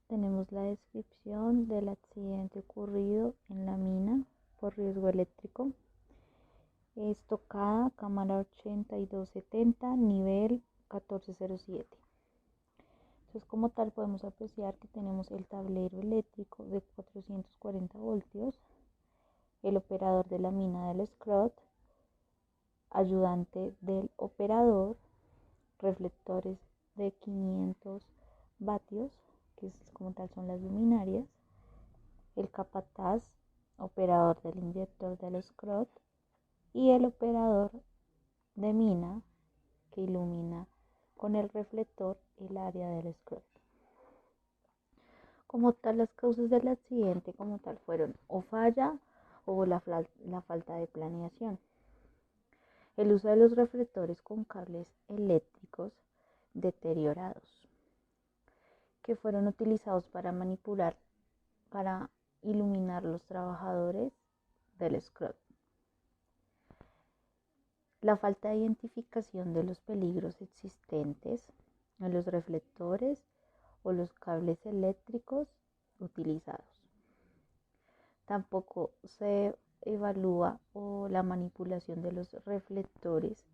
tenemos la descripción del accidente ocurrido en la mina por riesgo eléctrico. Estocada, cámara 8270, nivel 1407. Entonces, como tal, podemos apreciar que tenemos el tablero eléctrico de 440 voltios, el operador de la mina del Scrot, ayudante del operador, reflectores de 500 vatios, que como tal son las luminarias, el capataz, operador del inyector del Scrot, y el operador de mina que ilumina con el reflector el área del Scrot. Como tal, las causas del accidente como tal fueron o falla o la falta de planeación. El uso de los reflectores con cables eléctricos deteriorados que fueron utilizados para iluminar los trabajadores del Scrot. La falta de identificación de los peligros existentes en los reflectores o los cables eléctricos utilizados. Tampoco se evalúa la manipulación de los reflectores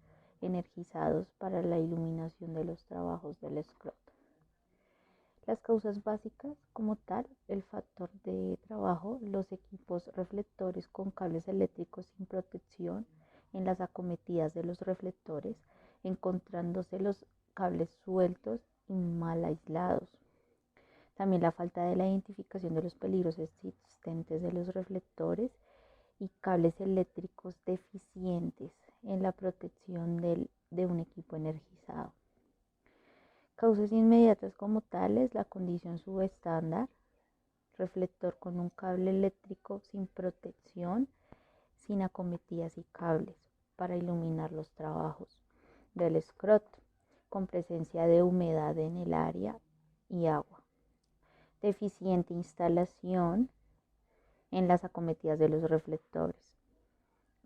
energizados para la iluminación de los trabajos del Scrot. Las causas básicas como tal, el factor de trabajo, los equipos reflectores con cables eléctricos sin protección en las acometidas de los reflectores, encontrándose los cables sueltos y mal aislados. También la falta de la identificación de los peligros existentes de los reflectores y cables eléctricos deficientes en la protección de un equipo energizado. Causas inmediatas como tales, la condición subestándar, reflector con un cable eléctrico sin protección, sin acometidas y cables para iluminar los trabajos del Scrot, con presencia de humedad en el área y agua. Deficiente instalación en las acometidas de los reflectores,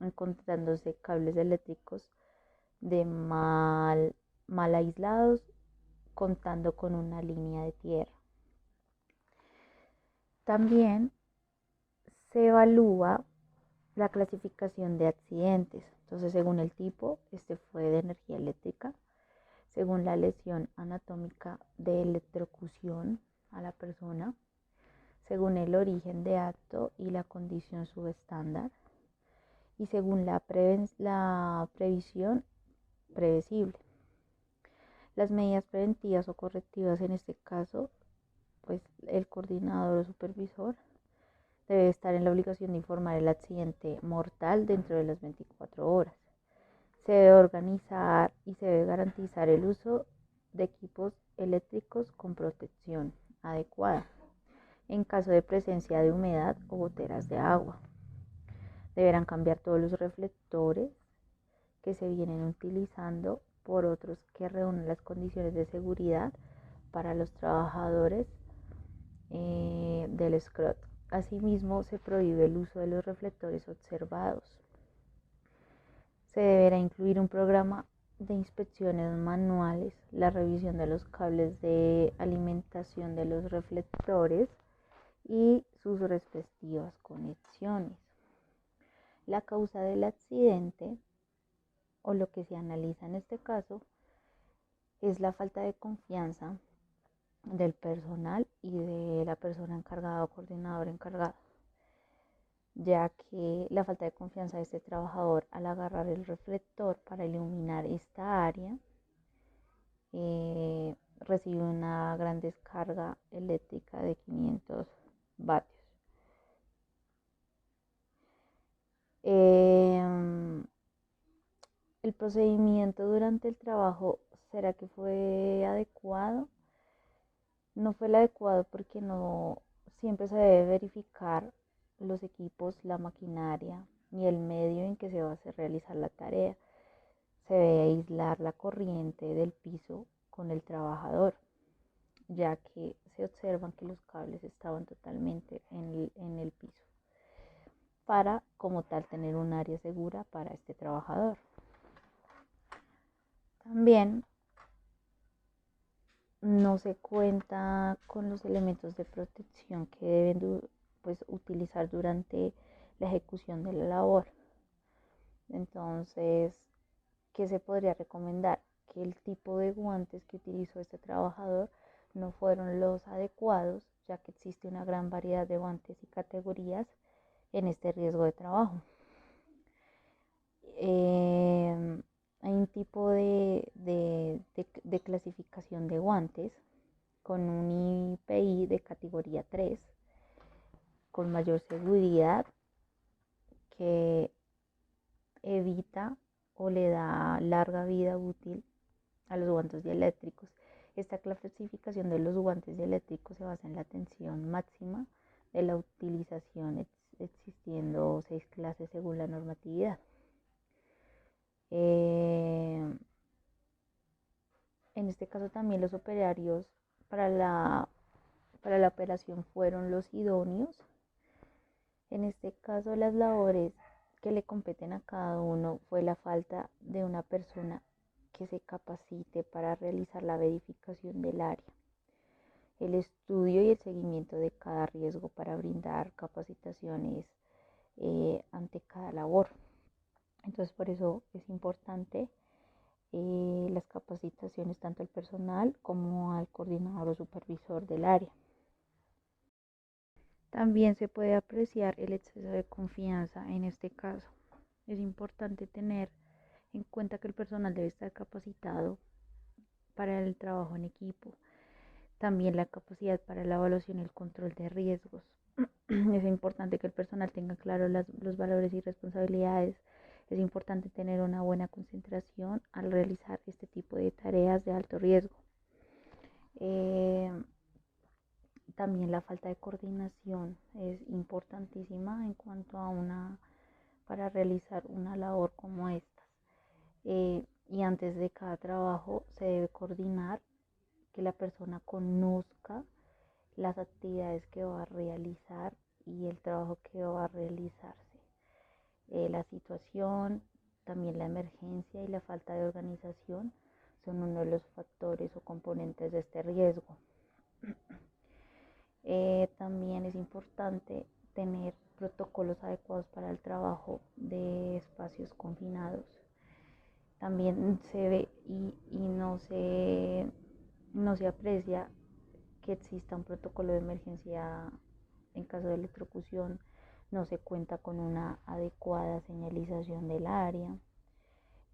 encontrándose cables eléctricos de mal aislados, contando con una línea de tierra. También se evalúa la clasificación de accidentes. Entonces, según el tipo, este fue de energía eléctrica, según la lesión anatómica de electrocución a la persona, según el origen de acto y la condición subestándar, y según la previsión previsible. Las medidas preventivas o correctivas en este caso, pues el coordinador o supervisor debe estar en la obligación de informar el accidente mortal dentro de las 24 horas. Se debe organizar y se debe garantizar el uso de equipos eléctricos con protección adecuada en caso de presencia de humedad o goteras de agua. Deberán cambiar todos los reflectores que se vienen utilizando por otros que reúnen las condiciones de seguridad para los trabajadores del Scrot. Asimismo, se prohíbe el uso de los reflectores observados. Se deberá incluir un programa de inspecciones manuales, la revisión de los cables de alimentación de los reflectores y sus respectivas conexiones. La causa del accidente, o lo que se analiza en este caso, es la falta de confianza del personal y de la persona encargada o coordinador encargado, ya que la falta de confianza de este trabajador al agarrar el reflector para iluminar esta área recibe una gran descarga eléctrica de 500 vatios. El procedimiento durante el trabajo, ¿será que fue adecuado? No fue el adecuado porque no siempre se debe verificar los equipos, la maquinaria y el medio en que se va a realizar la tarea. Se debe aislar la corriente del piso con el trabajador, ya que se observan que los cables estaban totalmente en el piso, para como tal tener un área segura para este trabajador. También no se cuenta con los elementos de protección que deben pues, utilizar durante la ejecución de la labor. Entonces, ¿qué se podría recomendar? Que el tipo de guantes que utilizó este trabajador no fueron los adecuados, ya que existe una gran variedad de guantes y categorías en este riesgo de trabajo. Hay un tipo de clasificación de guantes con un IPI de categoría 3, con mayor seguridad, que evita o le da larga vida útil a los guantes dieléctricos. Esta clasificación de los guantes dieléctricos se basa en la tensión máxima de la utilización, existiendo 6 clases según la normatividad. En este caso también los operarios para la operación fueron los idóneos. En este caso las labores que le competen a cada uno fue la falta de una persona que se capacite para realizar la verificación del área, el estudio y el seguimiento de cada riesgo para brindar capacitaciones ante cada labor. Entonces por eso es importante las capacitaciones tanto al personal como al coordinador o supervisor del área. También se puede apreciar el exceso de confianza en este caso. Es importante tener en cuenta que el personal debe estar capacitado para el trabajo en equipo. También la capacidad para la evaluación y el control de riesgos. Es importante que el personal tenga claro los valores y responsabilidades. Es importante tener una buena concentración al realizar este tipo de tareas de alto riesgo. También la falta de coordinación es importantísima en cuanto a para realizar una labor como estas. Y antes de cada trabajo se debe coordinar, que la persona conozca las actividades que va a realizar y el trabajo que va a realizarse. La situación, también la emergencia y la falta de organización son uno de los factores o componentes de este riesgo. También es importante tener protocolos adecuados para el trabajo de espacios confinados. También se ve y no se aprecia que exista un protocolo de emergencia en caso de electrocución. No se cuenta con una adecuada señalización del área.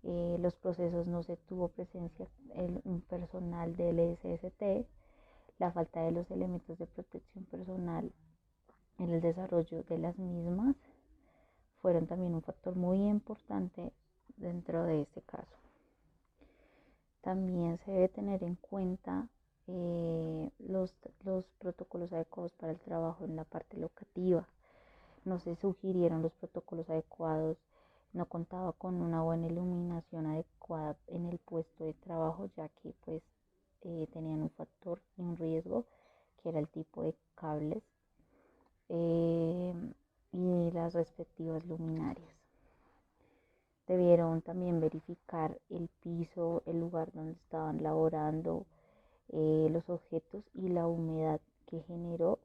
Los procesos no se tuvo presencia en un personal del SST. La falta de los elementos de protección personal en el desarrollo de las mismas fueron también un factor muy importante dentro de este caso. También se debe tener en cuenta los protocolos adecuados para el trabajo en la parte locativa. No se sugirieron los protocolos adecuados, no contaba con una buena iluminación adecuada en el puesto de trabajo, ya que pues tenían un factor y un riesgo que era el tipo de cables y las respectivas luminarias. Debieron también verificar el piso, el lugar donde estaban laborando, los objetos y la humedad que generó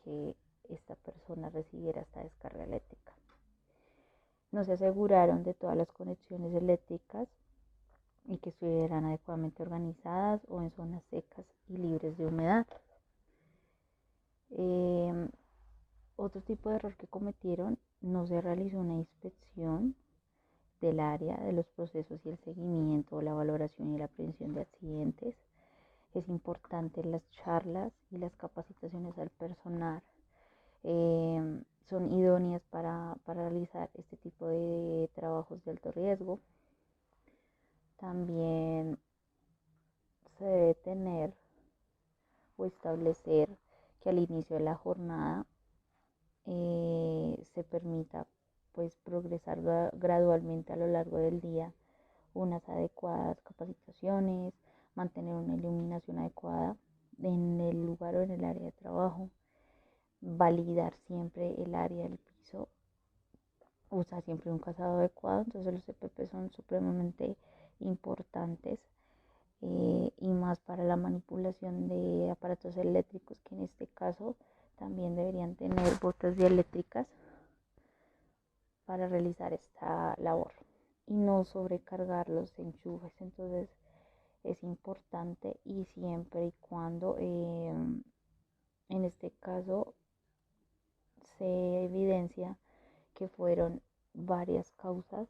que esta persona recibiera esta descarga eléctrica. No se aseguraron de todas las conexiones eléctricas y que estuvieran adecuadamente organizadas o en zonas secas y libres de humedad. Otro tipo de error que cometieron, no se realizó una inspección del área, de los procesos y el seguimiento, la valoración y la prevención de accidentes. Es importante las charlas y las capacitaciones al personal. Son idóneas para realizar este tipo de trabajos de alto riesgo. También se debe tener o establecer que al inicio de la jornada se permita pues progresar gradualmente a lo largo del día unas adecuadas capacitaciones, mantener una iluminación adecuada en el lugar o en el área de trabajo, validar siempre el área del piso, usar siempre un calzado adecuado. Entonces los EPP son supremamente importantes y más para la manipulación de aparatos eléctricos, que en este caso también deberían tener botas dieléctricas para realizar esta labor y no sobrecargar los enchufes. Entonces es importante, y siempre y cuando en este caso se evidencia que fueron varias causas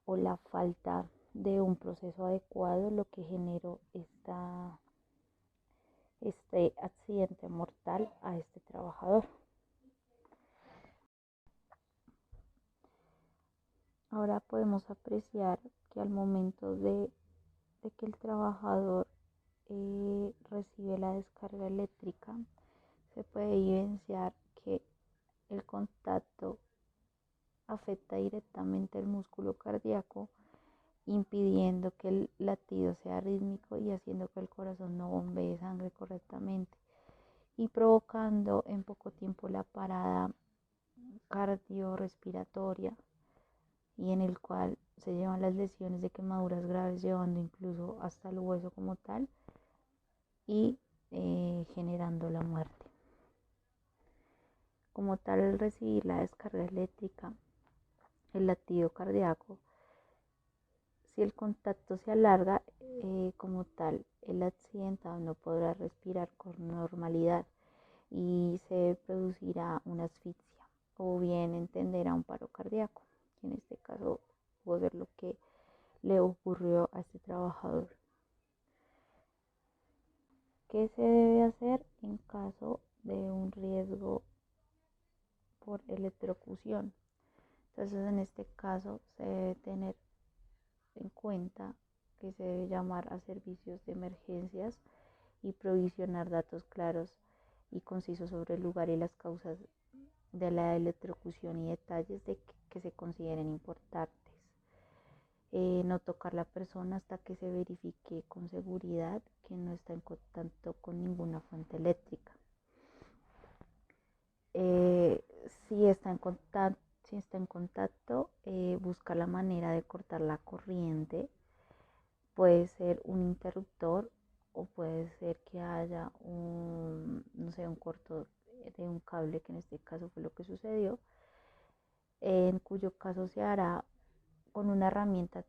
o la falta de un proceso adecuado lo que generó este accidente mortal a este trabajador. Ahora podemos apreciar que al momento de que el trabajador recibe la descarga eléctrica, se puede evidenciar que el contacto afecta directamente el músculo cardíaco, impidiendo que el latido sea rítmico y haciendo que el corazón no bombee sangre correctamente, y provocando en poco tiempo la parada cardiorrespiratoria, y en el cual se llevan las lesiones de quemaduras graves, llevando incluso hasta el hueso como tal, y generando la muerte. Como tal, al recibir la descarga eléctrica, el latido cardíaco, si el contacto se alarga, como tal, el accidentado no podrá respirar con normalidad y se producirá una asfixia, o bien entenderá un paro cardíaco, que en este caso pudo ser lo que le ocurrió a este trabajador. ¿Qué se debe hacer en caso de un riesgo por electrocución? Entonces, en este caso se debe tener en cuenta que se debe llamar a servicios de emergencias y provisionar datos claros y concisos sobre el lugar y las causas de la electrocución y detalles que se consideren importantes. No tocar la persona hasta que se verifique con seguridad que no está en contacto con ninguna fuente eléctrica. Si está en contacto, buscar la manera de cortar la corriente. Puede ser un interruptor, o puede ser que haya un corto de un cable, que en este caso fue lo que sucedió, en cuyo caso se hará con una herramienta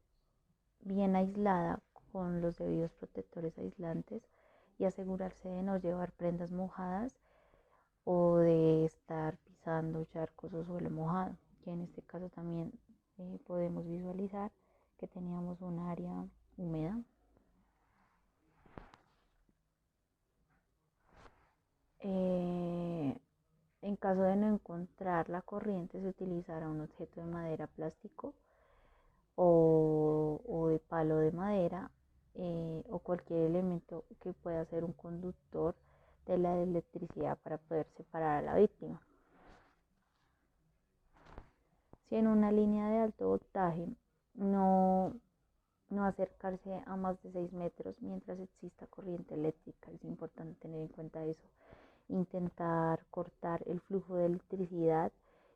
bien aislada, con los debidos protectores aislantes, y asegurarse de no llevar prendas mojadas o de estar pisando charcos o suelo mojado, que en este caso también podemos visualizar que teníamos un área húmeda. En caso de no encontrar la corriente, se utilizará un objeto de madera, plástico o de palo de madera, o cualquier elemento que pueda ser un conductor de la electricidad para poder separar a la víctima. Si en una línea de alto voltaje, no acercarse a más de 6 metros mientras exista corriente eléctrica. Es importante tener en cuenta eso. Intentar cortar el flujo de electricidad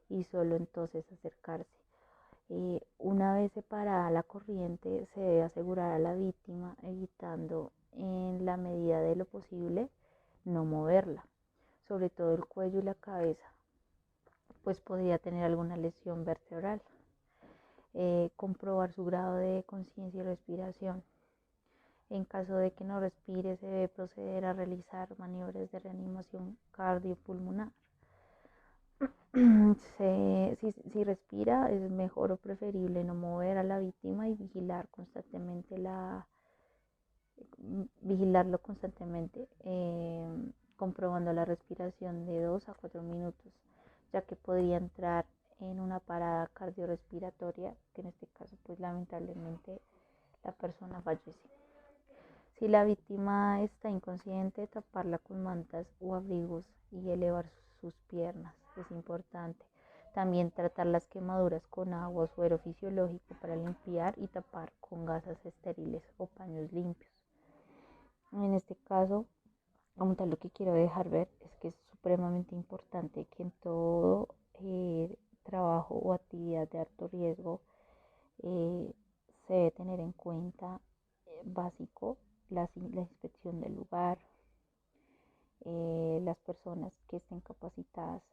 y solo entonces acercarse. Una vez separada la corriente, se debe asegurar a la víctima, evitando en la medida de lo posible no moverla, sobre todo el cuello y la cabeza, pues podría tener alguna lesión vertebral. Comprobar su grado de conciencia y respiración. En caso de que no respire, se debe proceder a realizar maniobras de reanimación cardiopulmonar. Si respira, es mejor o preferible no mover a la víctima y vigilarlo constantemente, comprobando la respiración de 2 a 4 minutos, ya que podría entrar en una parada cardiorrespiratoria, que en este caso pues lamentablemente la persona fallece. Si la víctima está inconsciente, taparla con mantas o abrigos y elevar sus piernas es importante. También tratar las quemaduras con agua o suero fisiológico para limpiar y tapar con gasas estériles o paños limpios. En este caso, como tal, lo que quiero dejar ver es que es supremamente importante que en todo trabajo o actividad de alto riesgo se debe tener en cuenta básico, la inspección del lugar, las personas que estén capacitadas,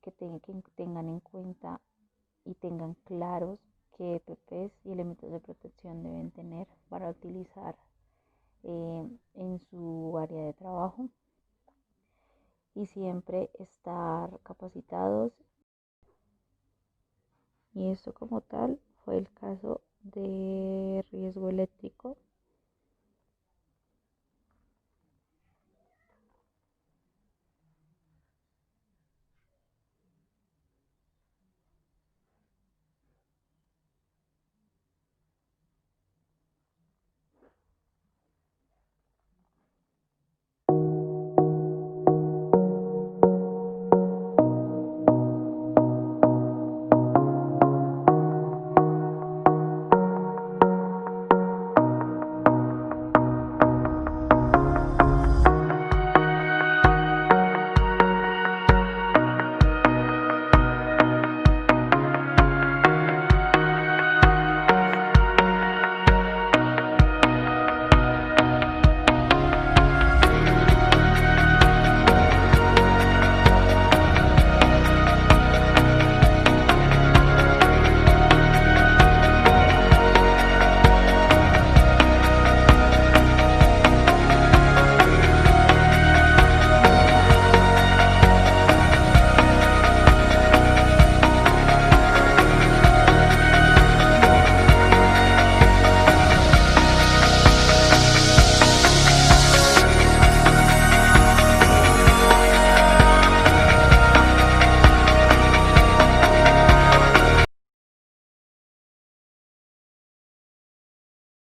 que tengan en cuenta y tengan claros qué EPPs y elementos de protección deben tener para utilizar en su área de trabajo, y siempre estar capacitados. Y esto como tal fue el caso de riesgo eléctrico